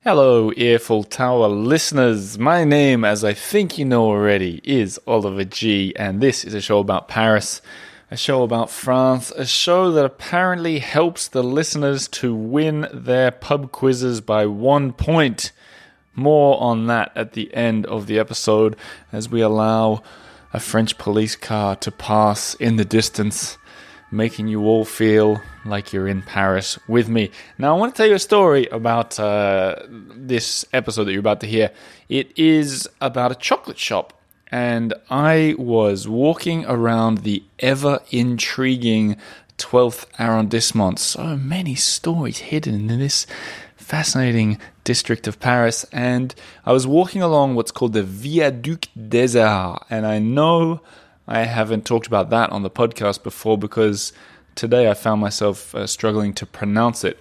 Hello, Earful Tower listeners. My name, as I think you know already, is Oliver G, and this is a show about Paris, a show about France, a show that apparently helps the listeners to win their pub quizzes by 1 point. More on that at the end of the episode as we allow a French police car to pass in the distance, making you all feel like you're in Paris with me. Now, I want to tell you a story about this episode that you're about to hear. It is about a chocolate shop, and I was walking around the ever-intriguing 12th arrondissement. So many stories hidden in this fascinating district of Paris, and I was walking along what's called the Viaduc des Arts, and I know I haven't talked about that on the podcast before because today I found myself struggling to pronounce it.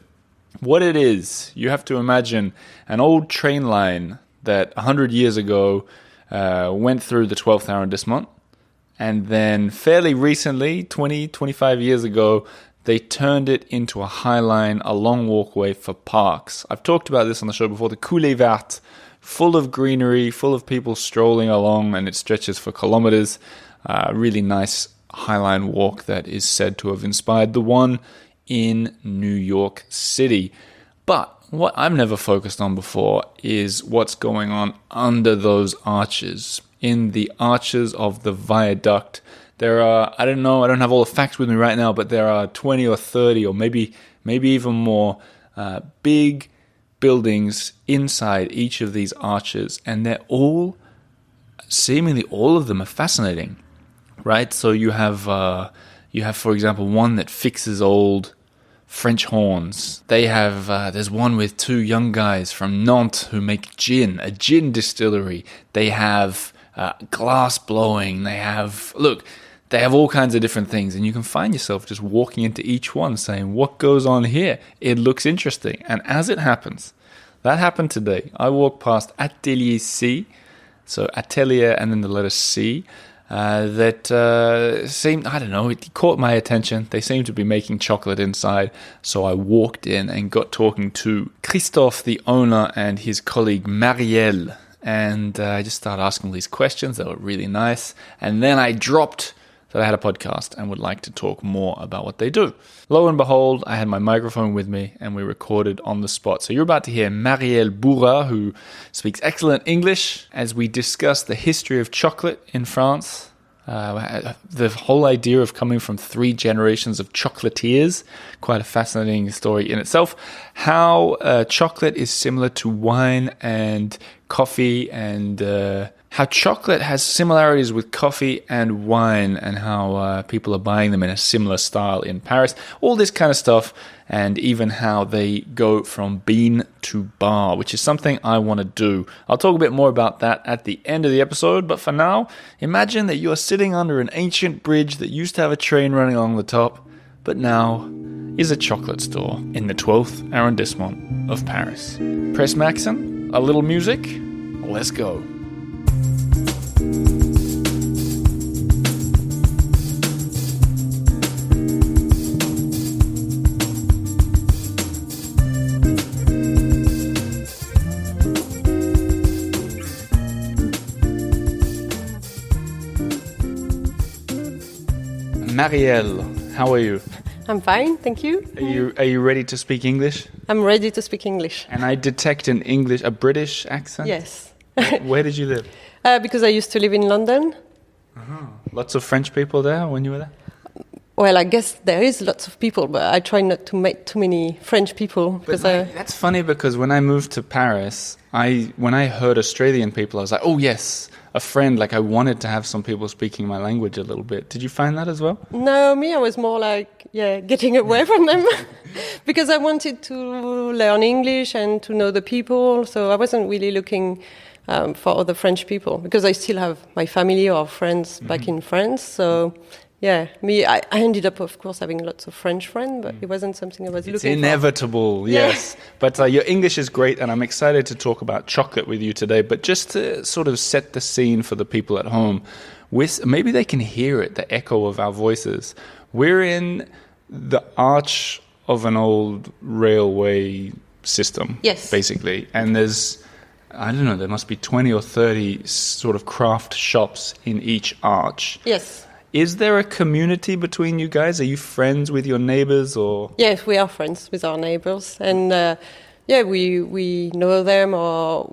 What it is, you have to imagine an old train line that 100 years ago went through the 12th arrondissement, and then fairly recently, 25 years ago, they turned it into a high line, a long walkway for parks. I've talked about this on the show before, the Coulée Verte, full of greenery, full of people strolling along, and it stretches for kilometers. Really nice highline walk that is said to have inspired the one in New York City. But what I've never focused on before is what's going on under those arches. In the arches of the Viaduc, there are, I don't know, I don't have all the facts with me right now, but there are 20 or 30 or maybe even more big buildings inside each of these arches, and they're all, seemingly all of them are fascinating. Right, so you have, for example, one that fixes old French horns. They have, there's one with two young guys from Nantes who make gin, a gin distillery. They have glass blowing. They have all kinds of different things, and you can find yourself just walking into each one saying, what goes on here? It looks interesting. And as it happens, that happened today. I walked past Atelier C, so Atelier and then the letter C, that seemed, I don't know, it caught my attention. They seemed to be making chocolate inside, so I walked in and got talking to Christophe, the owner, and his colleague Marielle, and I just started asking these questions. They were really nice, and then I dropped that I had a podcast and would like to talk more about what they do. Lo and behold, I had my microphone with me and we recorded on the spot. So you're about to hear Marielle Bourra, who speaks excellent English, as we discuss the history of chocolate in France, the whole idea of coming from 3 generations of chocolatiers, quite a fascinating story in itself, how chocolate is similar to wine and coffee, and how chocolate has similarities with coffee and wine, and how people are buying them in a similar style in Paris. All this kind of stuff, and even how they go from bean to bar, which is something I want to do. I'll talk a bit more about that at the end of the episode, but for now, imagine that you are sitting under an ancient bridge that used to have a train running along the top, but now is a chocolate store in the 12th arrondissement of Paris. Press Maxon, a little music, let's go. Marielle, how are you? I'm fine, thank you. Are you ready to speak English? I'm ready to speak English. And I detect a British accent? Yes. Where did you live? Because I used to live in London. Uh-huh. Lots of French people there when you were there? Well, I guess there is lots of people, but I try not to meet too many French people. That's funny, because when I moved to Paris, when I heard Australian people, I was like, oh yes, a friend. Like, I wanted to have some people speaking my language a little bit. Did you find that as well? No, me, I was more like, getting away from them. Because I wanted to learn English and to know the people, so I wasn't really looking for other French people, because I still have my family or friends back in France, so... Yeah, I ended up, of course, having lots of French friends, but it wasn't something I was looking for. It's inevitable, yes. But your English is great, and I'm excited to talk about chocolate with you today. But just to sort of set the scene for the people at home, maybe they can hear it, the echo of our voices. We're in the arch of an old railway system, Yes. basically. And there's, I don't know, there must be 20 or 30 sort of craft shops in each arch. Yes. Is there a community between you guys? Are you friends with your neighbors or? Yes, we are friends with our neighbors, and we know them, or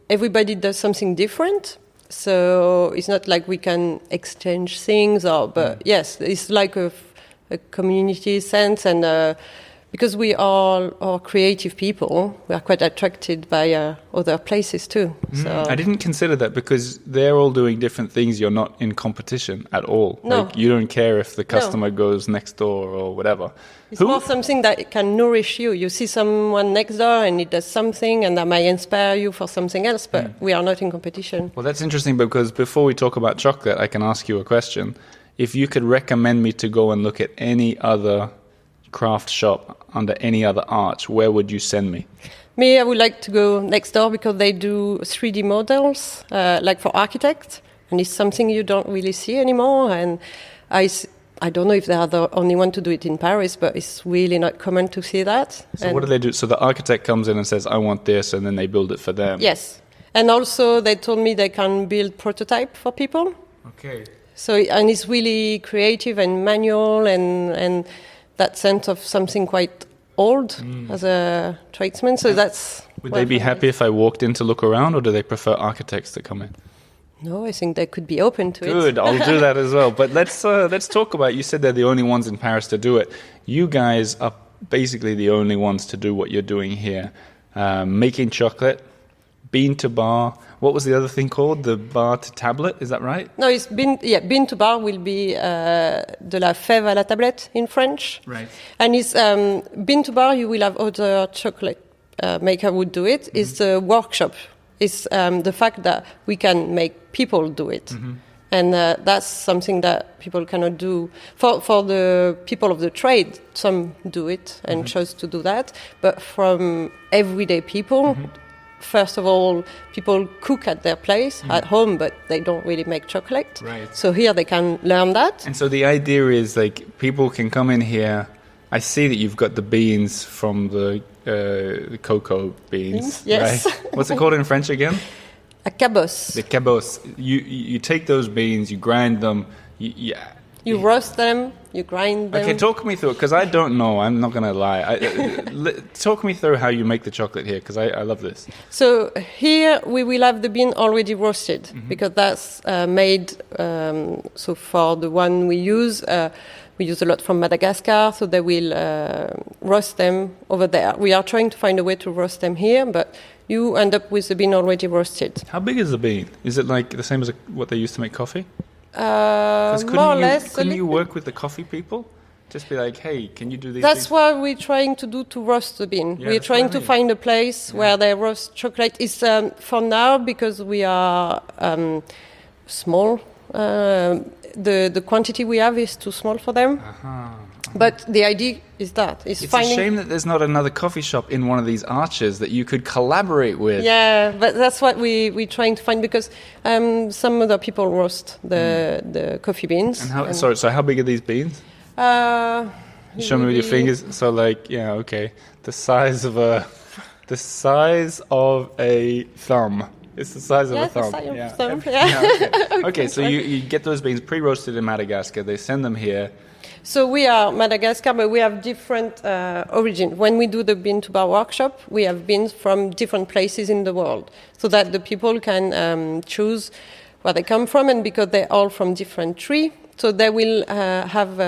everybody does something different. So it's not like we can exchange things, but yes, it's like a community sense, and because we are creative people, we are quite attracted by other places too. So I didn't consider that because they're all doing different things. You're not in competition at all. No. Like, you don't care if the customer goes next door or whatever. it's more something that can nourish you. You see someone next door and it does something, and that might inspire you for something else, but we are not in competition. Well, that's interesting because before we talk about chocolate, I can ask you a question. If you could recommend me to go and look at any other craft shop under any other arch, where would you send me? Me, I would like to go next door because they do 3D models, like for architects, and it's something you don't really see anymore. And I don't know if they are the only one to do it in Paris, but it's really not common to see that. So what do they do? So the architect comes in and says, I want this, and then they build it for them? Yes. And also they told me they can build prototype for people. Okay. So, and it's really creative and manual, and that sense of something quite old as a tradesman. So that's... Would they be happy if I walked in to look around, or do they prefer architects to come in? No, I think they could be open to it. Good, I'll do that as well. But let's talk about, you said they're the only ones in Paris to do it. You guys are basically the only ones to do what you're doing here. Making chocolate, bean to bar. What was the other thing called? The bar to tablet, is that right? No, it's bean to bar will be de la fève à la tablette in French. Right. And it's bean to bar, you will have other chocolate maker would do it. It's the workshop. It's the fact that we can make people do it. And that's something that people cannot do. For the people of the trade, some do it and chose to do that. But from everyday people, first of all, people cook at their place, at home, but they don't really make chocolate. Right. So here they can learn that. And so the idea is, like, people can come in here. I see that you've got the beans from the cocoa beans. Yes. Right? What's it called in French again? A cabosse. The cabosse. You take those beans, you grind them. You roast them, you grind them. Okay, talk me through it, because I don't know. I'm not going to lie. Talk me through how you make the chocolate here, because I love this. So here we will have the bean already roasted, because that's made, so for the one we use a lot from Madagascar, so they will roast them over there. We are trying to find a way to roast them here, but you end up with the bean already roasted. How big is the bean? Is it like the same as what they used to make coffee? More or less. Couldn't you work with the coffee people? Just be like, hey, can you do these That's things? what we're trying to do to roast the bean. Yeah, we're that's trying what I to mean. find a place where they roast chocolate. It's for now, because we are small. The quantity we have is too small for them. But the idea is that It's finding. a shame that there's not another coffee shop in one of these arches that you could collaborate with. Yeah, but that's what we're trying to find, because some other people roast the coffee beans. And so how big are these beans? Show me with your fingers. So like, yeah, okay, the size of a thumb. It's the size of a thumb. The size of a thumb. Yeah. Okay. Okay, so you get those beans pre-roasted in Madagascar. They send them here. So we are Madagascar, but we have different origin. When we do the bean to bar workshop, we have beans from different places in the world, so that the people can choose where they come from, and because they're all from different tree, so they will have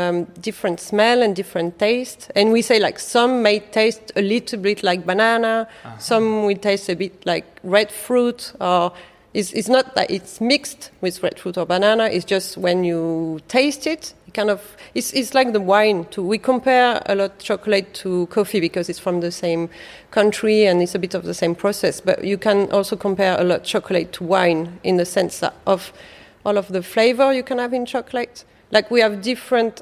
different smell and different taste. And we say, like, some may taste a little bit like banana, some will taste a bit like red fruit, or it's not that it's mixed with red fruit or banana. It's just when you taste it, kind of, it's like the wine too. We compare a lot chocolate to coffee because it's from the same country and it's a bit of the same process. But you can also compare a lot chocolate to wine in the sense of all of the flavor you can have in chocolate. Like, we have different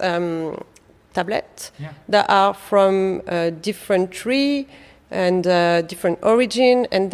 tablets that are from a different tree and different origin, and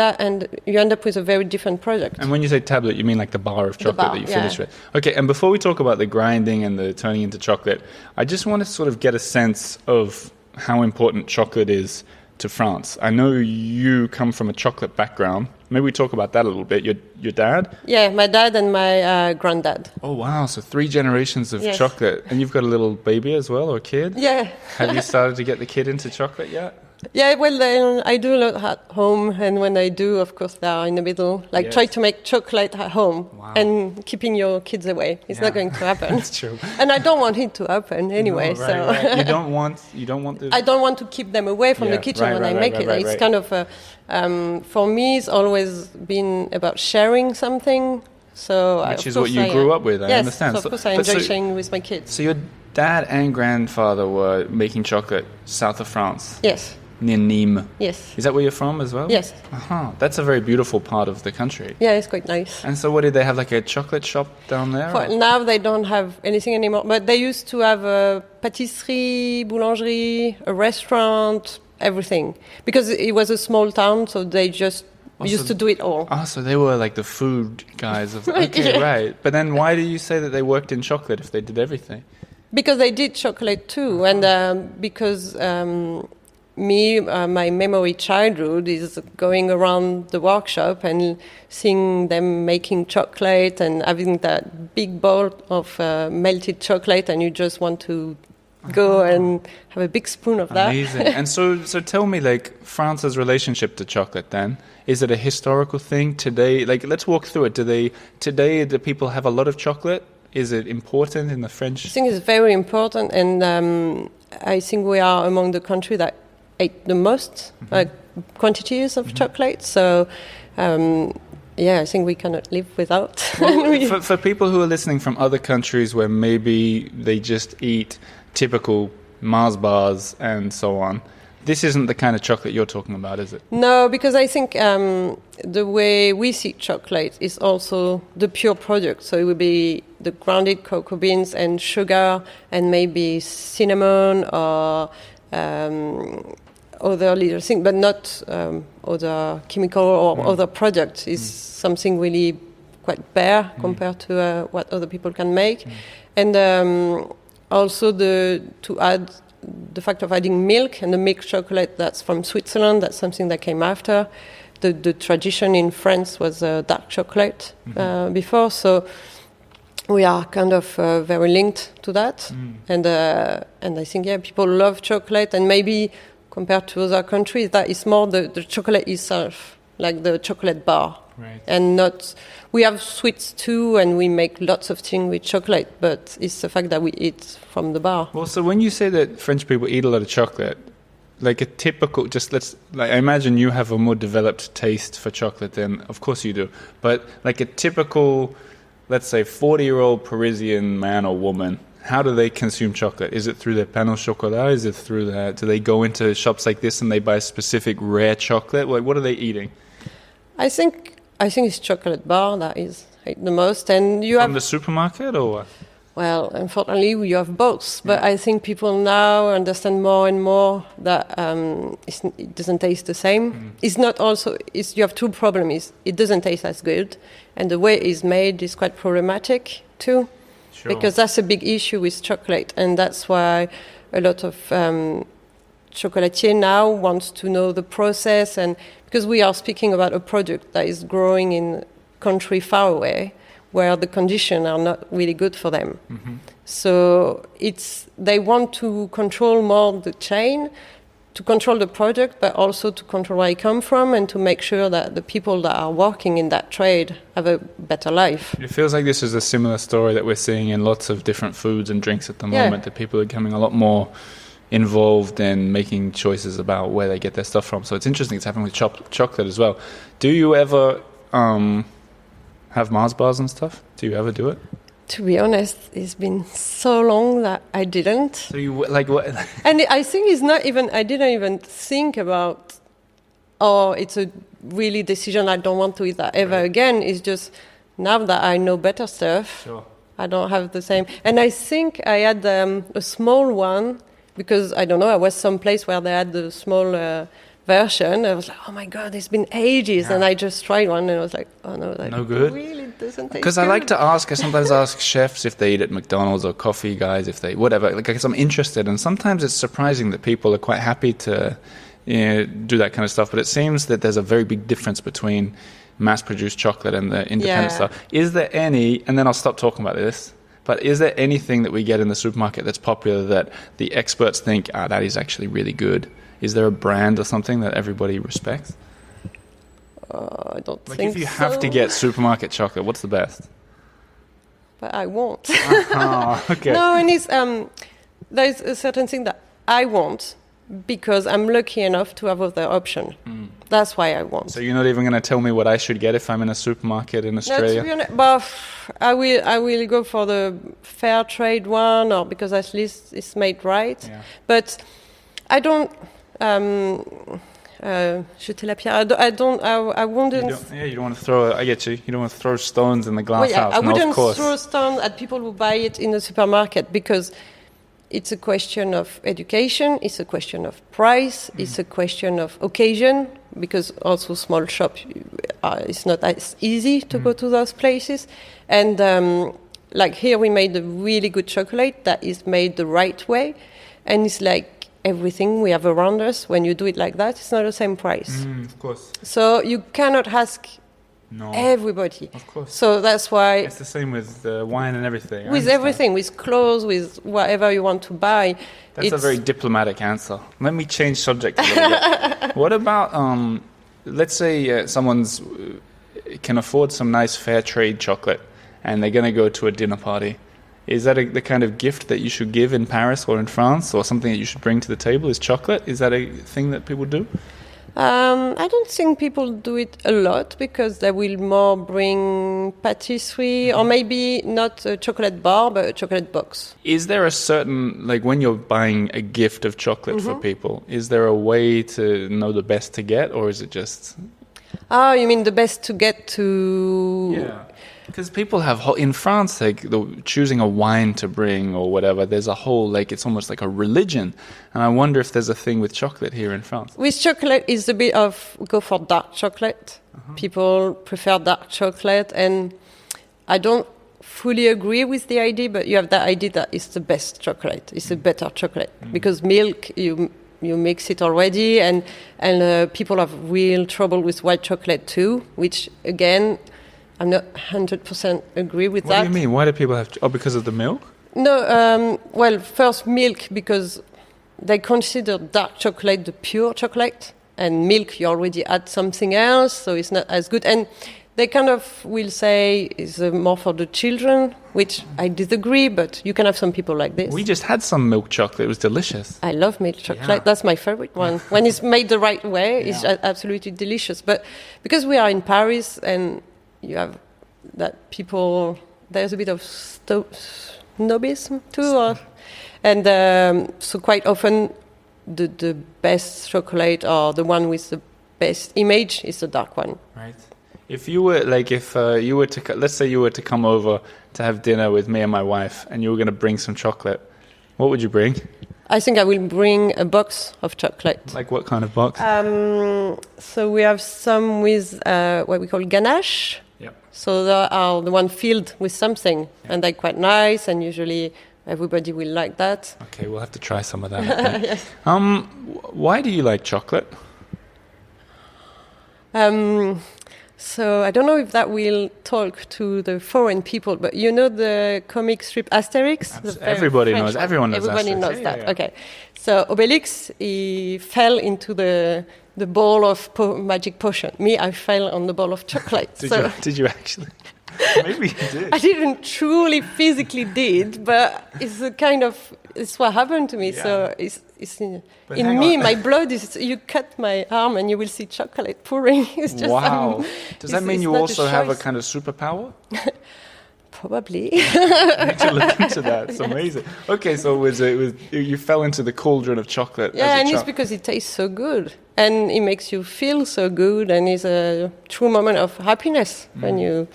you end up with a very different product. And when you say tablet, you mean like the bar of chocolate that you finish with. Okay, and before we talk about the grinding and the turning into chocolate, I just want to sort of get a sense of how important chocolate is to France. I know you come from a chocolate background. Maybe we talk about that a little bit. Your dad? Yeah, my dad and my granddad. Oh, wow. So 3 generations of Yes. chocolate. And you've got a little baby as well, or a kid? Yeah. Have you started to get the kid into chocolate yet? Yeah, well, then I do a lot at home, and when I do, of course, they are in the middle. Like, Yes. try to make chocolate at home, Wow. and keeping your kids away. It's Yeah. not going to happen. That's true. And I don't want it to happen anyway. No, right, so right. You don't want the... I don't want to keep them away from Yeah, the kitchen right, when right, I right, make right, it. right, It's right. kind of for me, it's always been about sharing something. So Which is what you grew up with, I yes, understand. So of So- course I but enjoy so- sharing with my kids. So your dad and grandfather were making chocolate south of France, Yes, near Nîmes. yes, Is that where you're from as well? yes. Uh-huh. That's a very beautiful part of the country. Yeah, it's quite nice. And so what did they have, like a chocolate shop down there? Well, now they don't have anything anymore, but they used to have a patisserie, boulangerie, a restaurant, everything. Because it was a small town, so they just used to do it all. Ah, so they were like the food guys of... Right, Okay, yeah. right. But then why do you say that they worked in chocolate if they did everything? Because they did chocolate too, and because my memory childhood is going around the workshop and seeing them making chocolate and having that big bowl of melted chocolate, and you just want to go and have a big spoon of that. Amazing. And so tell me, like, France's relationship to chocolate then. Is it a historical thing today? Like, let's walk through it. Do people have a lot of chocolate? Is it important in the French? I think it's very important, and I think we are among the country that ate the most quantities of chocolate. So, I think we cannot live without. Well, for people who are listening from other countries where maybe they just eat typical Mars bars and so on, this isn't the kind of chocolate you're talking about, is it? No, because I think the way we see chocolate is also the pure product. So it would be the grounded cocoa beans and sugar and maybe cinnamon or other little things, but not other chemical or other products. Is something really quite bare compared to what other people can make. And also to add the fact of adding milk and the milk chocolate that's from Switzerland, that's something that came after. The tradition in France was dark chocolate before, so we are kind of very linked to that. And I think, people love chocolate, and maybe compared to other countries, that is more the chocolate itself, like the chocolate bar. Right. And not, we have sweets too, and we make lots of things with chocolate, but it's the fact that we eat from the bar. Well, so when you say that French people eat a lot of chocolate, like a typical, I imagine you have a more developed taste for chocolate than, of course you do, but like a typical, let's say 40-year-old Parisian man or woman, how do they consume chocolate? Is it through their pain au chocolat? Is it through that? Do they go into shops like this and they buy specific rare chocolate? Like, what are they eating? I think it's chocolate bar that is the most, and you From have. the supermarket or what? Well, unfortunately, you have both. But I think people now understand more and more that it doesn't taste the same. It's not also. You have two problems. It doesn't taste as good, and the way it's made is quite problematic too. Sure. Because that's a big issue with chocolate, and that's why a lot of chocolatier now wants to know the process, and because we are speaking about a product that is growing in country far away, where the conditions are not really good for them. So they want to control more the chain, to control the product, but also to control where it comes from, and to make sure that the people that are working in that trade have a better life. It feels like this is a similar story that we're seeing in lots of different foods and drinks at the moment, that people are becoming a lot more involved in making choices about where they get their stuff from. So it's interesting it's happening with chocolate as well. Do you ever have Mars bars and stuff? Do you ever do it? To be honest, it's been so long that I didn't. So you like what? And I think it's not even, I didn't even think about, it's a really decision I don't want to eat that ever again. It's just now that I know better stuff, Sure. I don't have the same. And I think I had a small one because, I don't know, I was someplace where they had the small version. I was like, oh my God, it's been ages. Yeah. And I just tried one and I was like, oh no, that No good? really doesn't taste Because I good. like to ask, I sometimes ask chefs if they eat at McDonald's or coffee guys, if they, whatever, because I'm interested. And sometimes it's surprising that people are quite happy to do that kind of stuff. But it seems that there's a very big difference between mass-produced chocolate and the independent stuff. Is there any, and then I'll stop talking about this, but is there anything that we get in the supermarket that's popular that the experts think, that is actually really good? Is there a brand or something that everybody respects? I don't think so. Like if you have to get supermarket chocolate, what's the best? But I won't. Okay. No, and it's, there's a certain thing that I want because I'm lucky enough to have other option. That's why I want. So you're not even going to tell me what I should get if I'm in a supermarket in Australia? No, to be honest, but I will go for the fair trade one, or because at least it's made right. Yeah. But I don't. Jeter la pierre. I wouldn't. You don't want to throw. I get you. You don't want to throw stones in the glass house. I wouldn't of course. throw stones at people who buy it in the supermarket because it's a question of education. It's a question of price. It's a question of occasion. Because also small shop, it's not as easy to go to those places. And like here, we made a really good chocolate that is made the right way, and it's like everything we have around us, when you do it like that, it's not the same price. Of course. So you cannot ask everybody. Of course. So that's why... It's the same with wine and everything. With everything, with clothes, with whatever you want to buy. That's a very diplomatic answer. Let me change subject a little bit. What about, let's say someone's can afford some nice fair trade chocolate and they're going to go to a dinner party. Is that the kind of gift that you should give in Paris or in France, or something that you should bring to the table? Is chocolate? Is that a thing that people do? I don't think people do it a lot because they will more bring patisserie or maybe not a chocolate bar, but a chocolate box. Is there a certain, like when you're buying a gift of chocolate for people, is there a way to know the best to get, or is it just... You mean the best to get to... Yeah. Because people have, in France, like choosing a wine to bring or whatever, there's a whole, like, it's almost like a religion. And I wonder if there's a thing with chocolate here in France. With chocolate, it's a bit of go for dark chocolate. People prefer dark chocolate. And I don't fully agree with the idea, but you have the idea that it's the best chocolate. It's a better chocolate. Because milk, you mix it already. And people have real trouble with white chocolate too, which, again... I'm not 100% agree with that. What do you mean? Why do people have... because of the milk? No, well, first milk, because they consider dark chocolate the pure chocolate, and milk you already add something else, so it's not as good. And they kind of will say it's more for the children, which I disagree, but you can have some people like this. We just had some milk chocolate. It was delicious. I love milk chocolate. That's my favorite one. When it's made the right way, it's absolutely delicious. But because we are in Paris and... you have that people, there's a bit of snobism too. And so quite often the best chocolate or the one with the best image is the dark one. Right. If you were, like, you were to, let's say you were to come over to have dinner with me and my wife and you were going to bring some chocolate, what would you bring? I think I will bring a box of chocolate. Like what kind of box? So we have some with what we call ganache. Yep. So they are the one filled with something, and they're quite nice, and usually everybody will like that. Okay, we'll have to try some of that. Yes. Why do you like chocolate? So I don't know if that will talk to the foreign people, but you know the comic strip Asterix? Everybody knows. Everyone knows Everybody Asterix. knows that. Yeah. Okay. So Obelix, he fell into the bowl of magic potion. Me, I fell on the bowl of chocolate. Did you actually? Maybe you did. I didn't truly physically did, but it's what happened to me. Yeah. So it's in me, my blood is. You cut my arm and you will see chocolate pouring. It's just wow. Does that mean you also have a kind of superpower? Probably. I need to look into that. It's amazing. Okay, so you fell into the cauldron of chocolate. Yeah, and it's because it tastes so good, and it makes you feel so good, and it's a true moment of happiness when you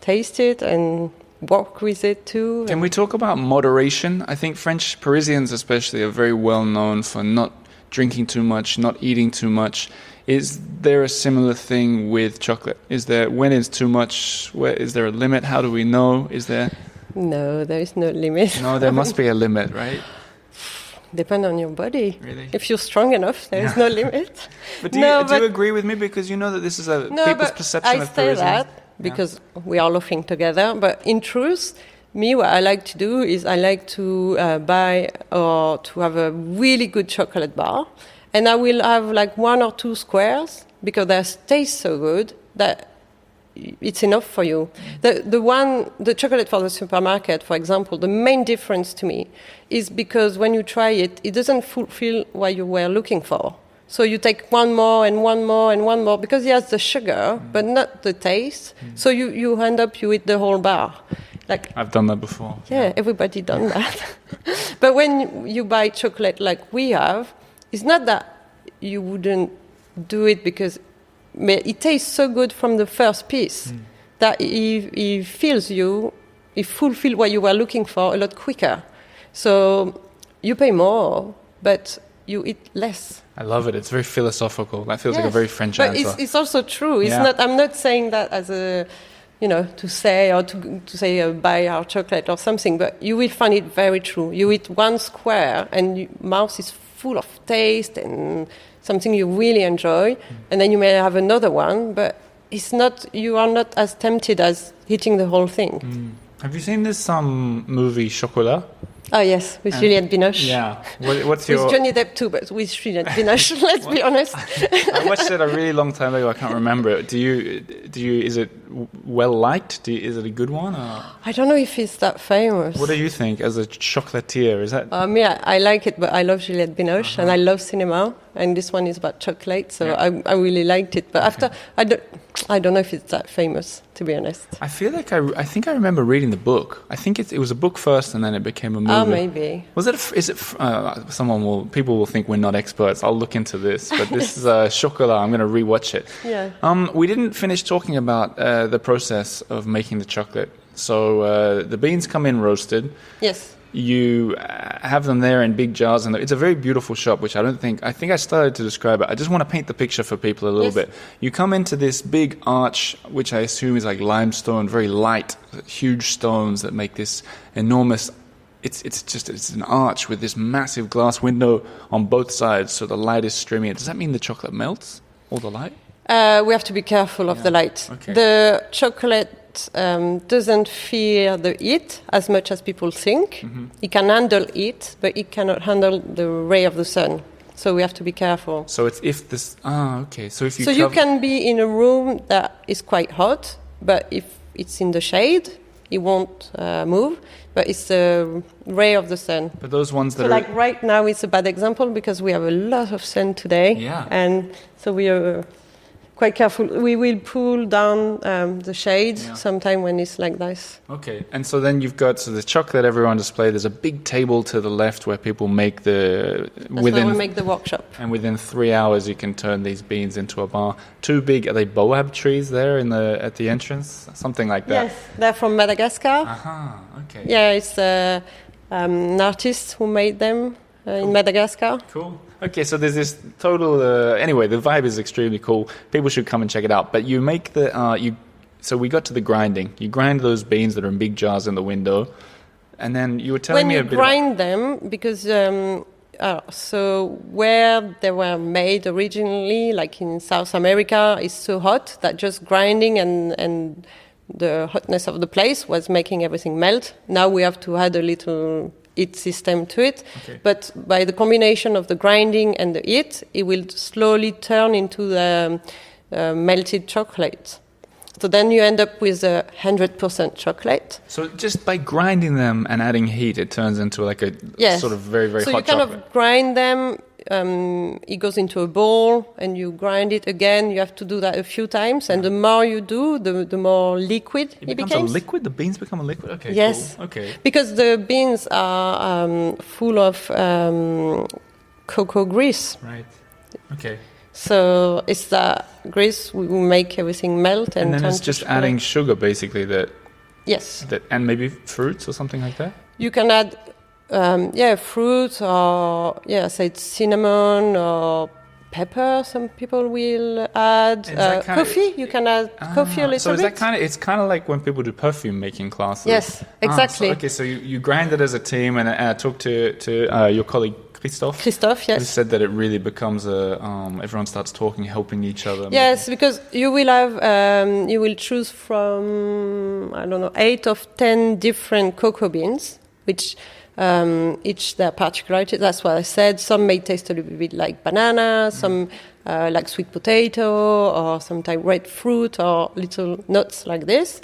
taste it and walk with it too. Can we talk about moderation? I think French Parisians especially are very well known for not drinking too much, not eating too much. Is there a similar thing with chocolate? When is too much? Is there a limit? How do we know? Is there? No, there is no limit. No, there must be a limit, right? Depend on your body. Really? If you're strong enough, there is no limit. But do you agree with me? Because you know that this is people's perception of tourism. I say that because we are laughing together. But in truth, me, what I like to do is I like to buy or to have a really good chocolate bar. And I will have like 1 or 2 squares because they taste so good that it's enough for you. The chocolate for the supermarket, for example, the main difference to me is because when you try it, it doesn't fulfill what you were looking for. So you take 1 more and 1 more and 1 more because it has the sugar, but not the taste. So you end up, you eat the whole bar. Like I've done that before. Yeah, everybody done that. But when you buy chocolate like we have, it's not that you wouldn't do it because it tastes so good from the first piece that it fills you, it fulfills what you were looking for a lot quicker. So you pay more, but you eat less. I love it. It's very philosophical. That feels like a very French answer. But it's also true. It's not. I'm not saying that as a, to say or to say buy our chocolate or something. But you will find it very true. You eat 1 square and your mouth is full of taste and something you really enjoy, and then you may have another one, but it's not. You are not as tempted as eating the whole thing. Have you seen this movie Chocolat? Oh yes, with Juliette Binoche. Yeah. What's your... With Johnny Depp too, but with Juliette Binoche. Let's be honest. I watched it a really long time ago. I can't remember it. Do you? Is it well liked? Is it a good one? Or? I don't know if it's that famous. What do you think as a chocolatier? Is that? Yeah, I like it, but I love Juliette Binoche and I love cinema. And this one is about chocolate, so I really liked it. But after, I don't know if it's that famous, to be honest. I feel like I think I remember reading the book. I think it was a book first, and then it became a movie. Oh, maybe. Was it? People will think we're not experts. I'll look into this. But this is Chocolat. I'm going to rewatch it. Yeah. We didn't finish talking about the process of making the chocolate. So the beans come in roasted. Yes. You have them there in big jars, and it's a very beautiful shop, which I think I started to describe it. I just want to paint the picture for people a little bit. You come into this big arch, which I assume is like limestone, very light, huge stones that make this enormous. It's an arch with this massive glass window on both sides, so the light is streaming. Does that mean the chocolate melts, all the light? We have to be careful of the light. Okay. The chocolate doesn't fear the heat as much as people think. It can handle heat, but it cannot handle the ray of the sun. So we have to be careful. So it's So if you you can be in a room that is quite hot, but if it's in the shade, it won't move. But it's the ray of the sun. But those ones that like right now, it's a bad example because we have a lot of sun today. Yeah. And so we are quite careful. We will pull down the shade sometime when it's like this. Okay, and so then you've got the chocolate everywhere on display. There's a big table to the left where people make That's where we make the workshop. And within 3 hours, you can turn these beans into a bar. Two big, are they boab trees there at the entrance? Something like that. Yes, they're from Madagascar. Okay. Yeah, it's an artist who made them in Madagascar. Cool. Okay, so there's this total... anyway, the vibe is extremely cool. People should come and check it out. But you make the... So we got to the grinding. You grind those beans that are in big jars in the window. And then you were telling me a bit... When you grind them, because... so where they were made originally, like in South America, is so hot that just grinding and the hotness of the place was making everything melt. Now we have to add a little... heat system to it, but by the combination of the grinding and the heat, it will slowly turn into the melted chocolate. So then you end up with 100% chocolate. So just by grinding them and adding heat, it turns into like a sort of very, very hot chocolate. So you kind of grind them, it goes into a bowl, and you grind it again. You have to do that a few times, and the more you do, the more liquid it becomes. It becomes a liquid? The beans become a liquid? Okay, yes. Cool. Okay. Because the beans are full of cocoa grease. Right. Okay. So it's that grease we will make everything melt, and then it's just adding sugar, basically. Yes. And maybe fruits or something like that. You can add, fruit or say cinnamon or pepper. Some people will add coffee. You can add coffee a little bit. So is that it's kind of like when people do perfume making classes. Yes, exactly. So you grind it as a team, and talk to your colleague Christophe? Christophe, You yes. said that it really becomes everyone starts talking, helping each other. Yes, because you will have, you will choose from, I don't know, 8 of 10 different cocoa beans, which each their particularity. That's what I said. Some may taste a little bit like banana, some like sweet potato, or sometimes red fruit, or little nuts like this.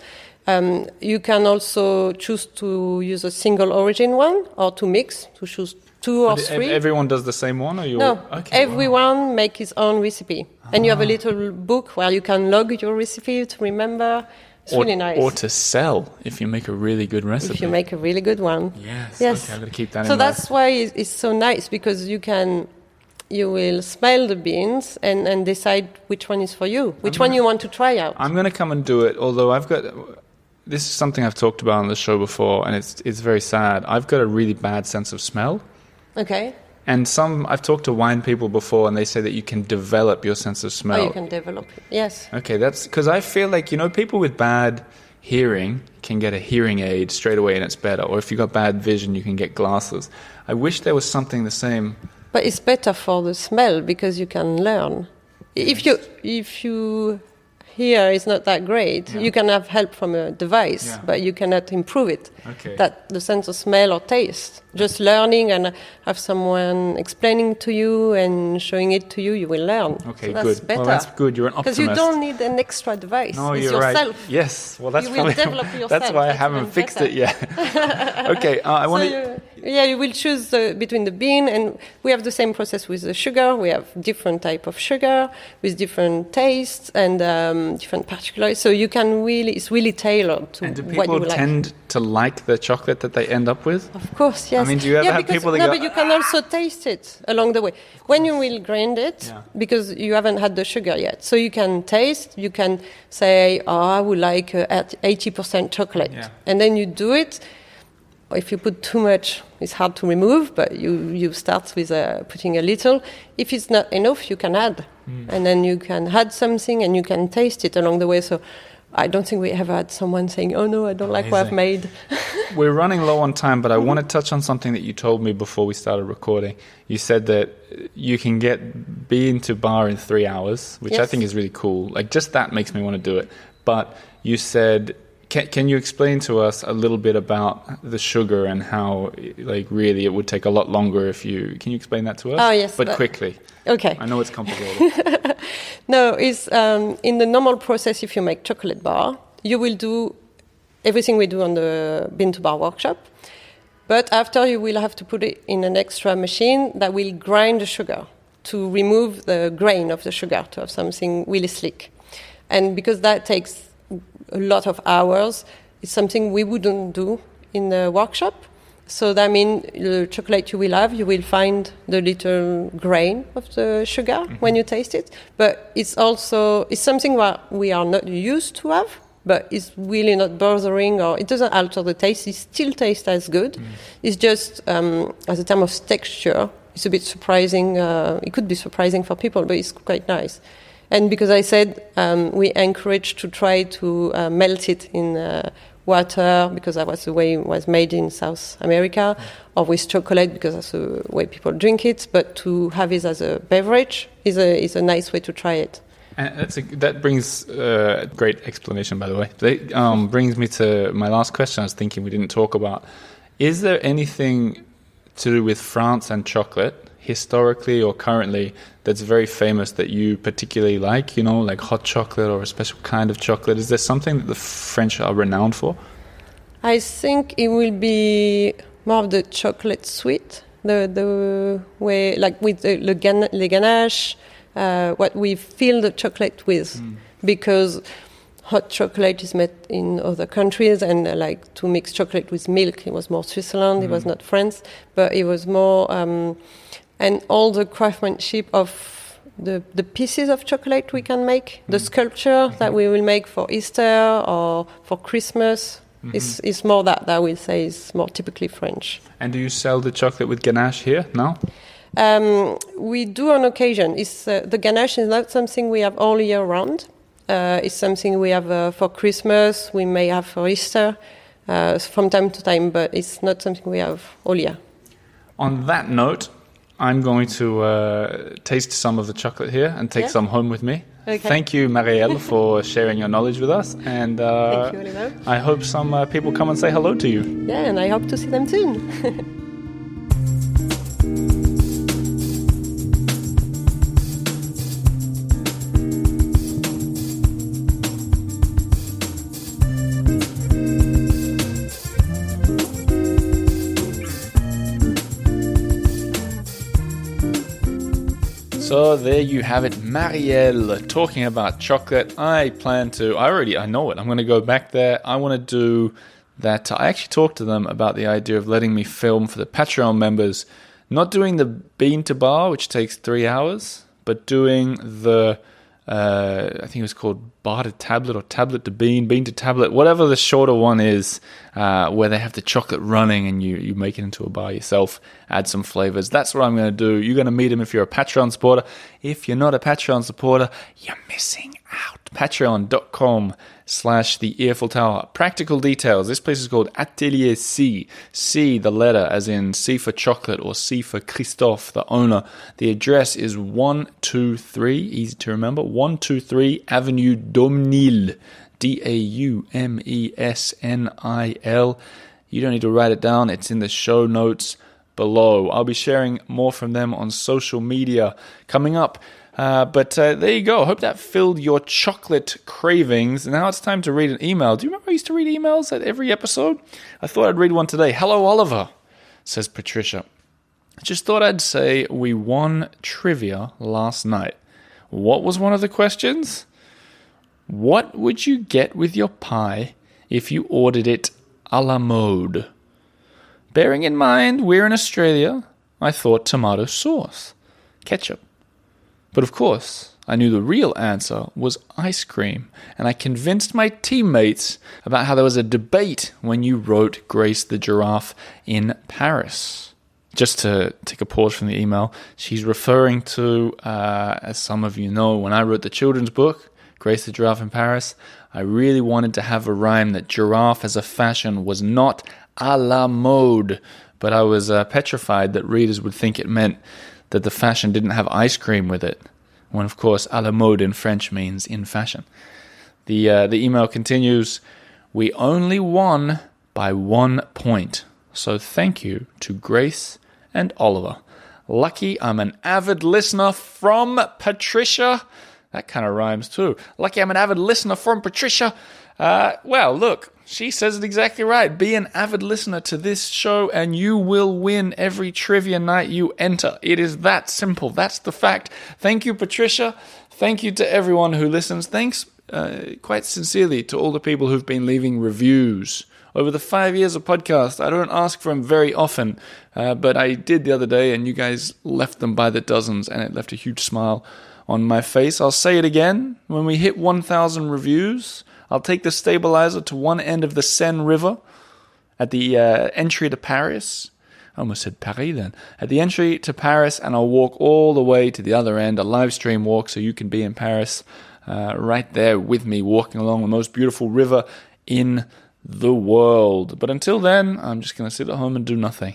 You can also choose to use a single origin one, or to mix, to choose 2 or 3. Everyone does the same one, or you? No, okay, everyone make his own recipe, and you have a little book where you can log your recipe to remember. It's really nice. Or to sell if you make a really good recipe. If you make a really good one. Yes. Yes. Okay, I'm going to keep that in So mind. that's why it's so nice, because you will smell the beans and decide which one is for you, which one you want to try out. I'm going to come and do it, although this is something I've talked about on the show before, and it's very sad. I've got a really bad sense of smell. Okay. And I've talked to wine people before, and they say that you can develop your sense of smell. Oh, you can develop it. Yes. Okay, that's because I feel like, people with bad hearing can get a hearing aid straight away and it's better. Or if you got bad vision, you can get glasses. I wish there was something the same. But it's better for the smell, because you can learn. If you hear is not that great, you can have help from a device, but you cannot improve it. Okay. That the sense of smell or taste. Just learning and have someone explaining to you and showing it to you, you will learn. Okay, so that's good. better. Well, that's good. You're an optimist. Because you don't need an extra device. No, it's you're yourself. right. Yes. Well, that's You will develop yourself. That's why I That's haven't even fixed better. it yet. Okay, I want to. You will choose between the bean, and we have the same process with the sugar. We have different type of sugar with different tastes and different particularities. So you can it's really tailored to And do what you people like. tend to like the chocolate that they end up with? Of course, yes. I mean, do you ever have people that go, but you can also taste it along the way. When you will grind it, because you haven't had the sugar yet. So you can taste, you can say, I would like at 80% chocolate. Yeah. And then you do it. If you put too much, it's hard to remove, but you start with putting a little. If it's not enough, you can add. And then you can add something and you can taste it along the way. So I don't think we ever had someone saying, oh no, I don't like what I've made. We're running low on time, but I want to touch on something that you told me before we started recording. You said that you can get bean to bar in 3 hours, which I think is really cool. Like, just that makes me want to do it. But you said, can you explain to us a little bit about the sugar and how, like, really it would take a lot longer can you explain that to us? Oh, yes. But quickly. Okay. I know it's complicated. No, it's in the normal process. If you make chocolate bar, you will do everything we do on the bean to bar workshop. But after, you will have to put it in an extra machine that will grind the sugar to remove the grain of the sugar, to have something really slick. And because that takes a lot of hours, it's something we wouldn't do in the workshop. So that means the chocolate you will find the little grain of the sugar when you taste it. But it's something that we are not used to have, but it's really not bothering, or it doesn't alter the taste. It still tastes as good. It's just, as a term of texture, it's a bit surprising. It could be surprising for people, but it's quite nice. And because I said we encourage to try to melt it in water, because that was the way it was made in South America, or with chocolate, because that's the way people drink it. But to have it as a beverage is a nice way to try it. And that brings great explanation, by the way. That brings me to my last question. I was thinking we didn't talk about. Is there anything to do with France and chocolate, historically or currently, that's very famous that you particularly like, like hot chocolate or a special kind of chocolate? Is there something that the French are renowned for? I think it will be more of the chocolate sweet, the way, like with le ganache, what we fill the chocolate with, because hot chocolate is made in other countries, and like to mix chocolate with milk, it was more Switzerland, it was not France, but it was more, and all the craftsmanship of the pieces of chocolate we can make, the sculpture that we will make for Easter or for Christmas, is more that I will say is more typically French. And do you sell the chocolate with ganache here now? We do on occasion. The ganache is not something we have all year round. It's something we have for Christmas, we may have for Easter, from time to time, but it's not something we have all year. On that note, I'm going to taste some of the chocolate here and take some home with me. Okay. Thank you, Marielle, for sharing your knowledge with us. And Thank you, Oliver. I hope some people come and say hello to you. Yeah, and I hope to see them soon. So there you have it, Marielle talking about chocolate. I know it. I'm going to go back there. I want to do that. I actually talked to them about the idea of letting me film for the Patreon members, not doing the bean to bar, which takes 3 hours, but doing the, I think it was called bar to tablet or tablet to bean, bean to tablet, whatever the shorter one is, where they have the chocolate running and you make it into a bar yourself, add some flavors. That's what I'm going to do. You're going to meet them if you're a Patreon supporter. If you're not a Patreon supporter, you're missing out. Patreon.com/The Earful Tower. Practical details. This place is called Atelier C. C, the letter, as in C for chocolate or C for Christophe, the owner. The address is 123, easy to remember, 123 Avenue Dausmenil. Daumesnil. You don't need to write it down. It's in the show notes below. I'll be sharing more from them on social media coming up. But there you go. I hope that filled your chocolate cravings. Now it's time to read an email. Do you remember I used to read emails at every episode? I thought I'd read one today. Hello, Oliver, says Patricia. I just thought I'd say we won trivia last night. What was one of the questions? What would you get with your pie if you ordered it a la mode? Bearing in mind we're in Australia, I thought tomato sauce, ketchup. But of course, I knew the real answer was ice cream, and I convinced my teammates about how there was a debate when you wrote Grace the Giraffe in Paris. Just to take a pause from the email, she's referring to, as some of you know, when I wrote the children's book, Grace the Giraffe in Paris, I really wanted to have a rhyme that giraffe as a fashion was not a la mode, but I was petrified that readers would think it meant that the fashion didn't have ice cream with it, when of course à la mode in French means in fashion. The email continues, we only won by 1 point, so thank you to Grace and Oliver. Lucky I'm an avid listener from Patricia. That kind of rhymes too. Lucky I'm an avid listener from Patricia. Well, look, she says it exactly right. Be an avid listener to this show and you will win every trivia night you enter. It is that simple. That's the fact. Thank you, Patricia. Thank you to everyone who listens. Thanks quite sincerely to all the people who've been leaving reviews. Over the 5 years of podcast, I don't ask for them very often, but I did the other day and you guys left them by the dozens and it left a huge smile on my face. I'll say it again. When we hit 1,000 reviews, I'll take the stabilizer to one end of the Seine River at the entry to Paris. I almost said Paris then. At the entry to Paris, and I'll walk all the way to the other end, a live stream walk, so you can be in Paris right there with me, walking along the most beautiful river in the world. But until then, I'm just going to sit at home and do nothing.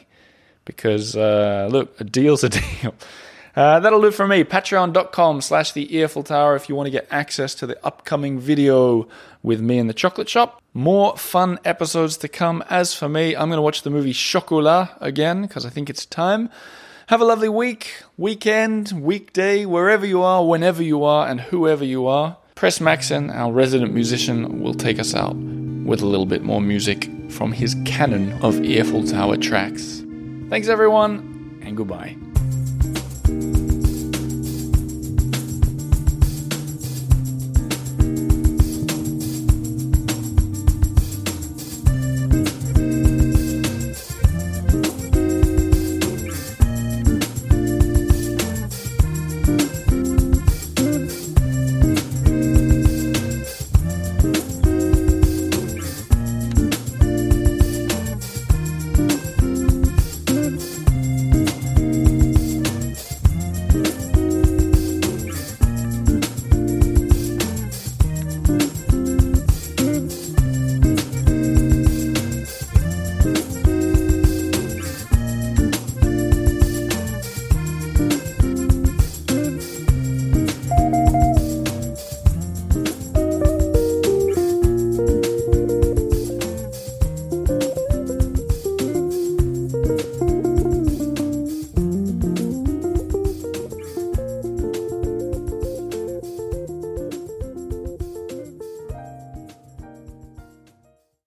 Because, look, a deal's a deal. That'll do for me. Patreon.com/The Earful Tower if you want to get access to the upcoming video with me in the chocolate shop. More fun episodes to come. As for me, I'm going to watch the movie Chocolat again because I think it's time. Have a lovely week, weekend, weekday, wherever you are, whenever you are, and whoever you are. Press Maxon, our resident musician, will take us out with a little bit more music from his canon of Earful Tower tracks. Thanks everyone, and goodbye.